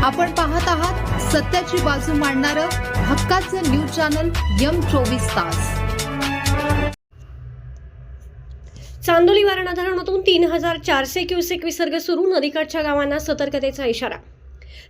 आपण पाहत आहात सत्याची बाजू मांडणारं हक्काचं न्यूज चॅनल M24 तास। चांदोली वारणा धरणातून 3400 क्युसेक विसर्ग सुरू, नदीकाठच्या गावांना सतर्कतेचा इशारा।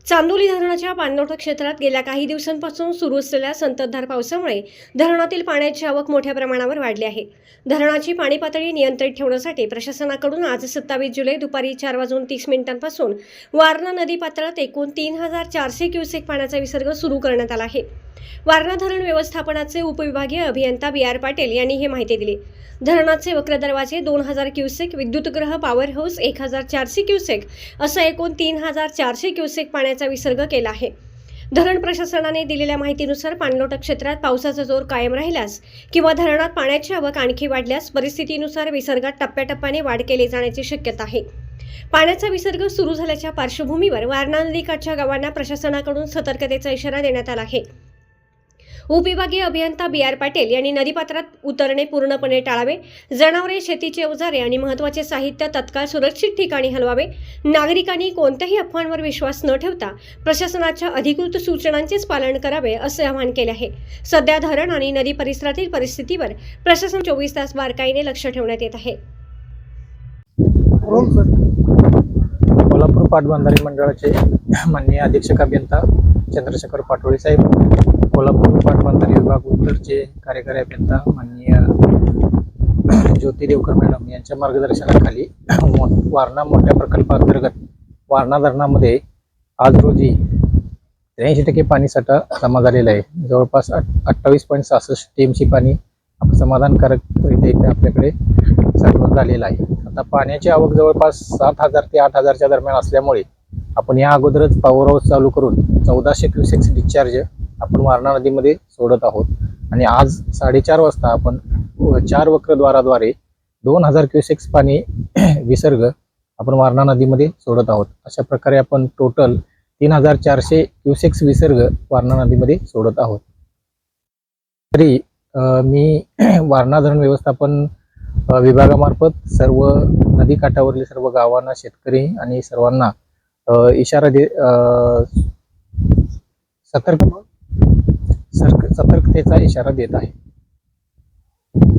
चांदोली धरणाच्या पाणलोट क्षेत्रात गेल्या काही दिवसांपासून सुरू असलेल्या संततधार पावसामुळे धरणातील पाण्याची आवक मोठ्या प्रमाणावर वाढली आहे। धरणाची पाणी पातळी नियंत्रित ठेवण्यासाठी प्रशासनाकडून आज 27 जुलै दुपारी 4:30 पासून वारणा नदी पात्रात एकूण 3400 क्युसेक पाण्याचा विसर्ग सुरू करण्यात आला आहे। वारणा धरण व्यवस्थापनाचे उपविभागीय अभियंता BR पाटील यांनी ही माहिती दिली। धरणाचे वक्र दरवाजे 2000 क्युसेक, विद्युतगृह पॉवर हाऊस 1400 क्युसेक असं एकूण 3400 क्युसेक पाण्याचा विसर्ग केला आहे। धरण प्रशासनाने दिलेल्या माहितीनुसार पाणलोट क्षेत्रात पावसाचा जोर कायम राहिल्यास किंवा धरणात पाण्याची आवक आणखी वाढल्यास परिस्थितीनुसार विसर्गात टप्प्याटप्प्याने वाढ केली जाण्याची शक्यता आहे। पाण्याचा विसर्ग सुरू झाल्याच्या पार्श्वभूमीवर वारणा नदीकाठच्या गावांना प्रशासनाकडून सतर्कतेचा इशारा देण्यात आला आहे। उपविभागीय अभियंता BR पाटील यांनी नदीपात्रात उतरणे पूर्णपणे टाळावे, जनावरे, शेतीचे अवजारे आणि महत्त्वाचे साहित्य तत्काळ सुरक्षित ठिकाणी हलवावे। नागरिकांनी कोणत्याही अफवांवर विश्वास न ठेवता प्रशासनाच्या अधिकृत सूचनांचेच पालन करावे असे आवाहन केले आहे। सध्या धरण आणि नदी परिसरातील परिस्थितीवर प्रशासन 24 तास बारकाईने लक्ष ठेवण्यात येत आहे। कोल्हापूर पाटबंधारे मंडळाचे माननीय अधीक्षक अभियंता चंद्रशेखर पाटोळे साहेब, कोल्हापूर पाटबंधारे विभाग उत्तरचे कार्यकारी अभियंता माननीय ज्योती देवकर मॅडम यांच्या मार्गदर्शनाखाली वारणा मोठ्या प्रकल्पाअंतर्गत वारणा धरणामध्ये आज रोजी 83% पाणीसाठा जमा झालेला आहे। जवळपास 28.66 TMC पाणी समाधानकारकरित्या इथे आपल्याकडे साठवण झालेलं आहे। आता पाण्याची आवक जवळपास 7000 ते 8000च्या दरम्यान असल्यामुळे आपण या अगोदरच पॉवर हाऊस चालू करून 1400 क्युसेक्स डिस्चार्ज आपण वारणा नदीमध्ये सोडत आहोत आणि आज 4:30 वाजता आपण 4 वक्रद्वाराद्वारे 2000 क्युसेक्स पाणी विसर्ग आपण वारणा नदीमध्ये सोडत आहोत। अशा प्रकारे आपण टोटल 3400 क्युसेक्स विसर्ग वारणा नदीमध्ये सोडत आहोत। तरी मी वारणा धरण व्यवस्थापन विभागामार्फत सर्व नदीकाठावरील सर्व गावांना, शेतकरी आणि सर्वांना इशारा सतर्कतेचा इशारा देत आहे।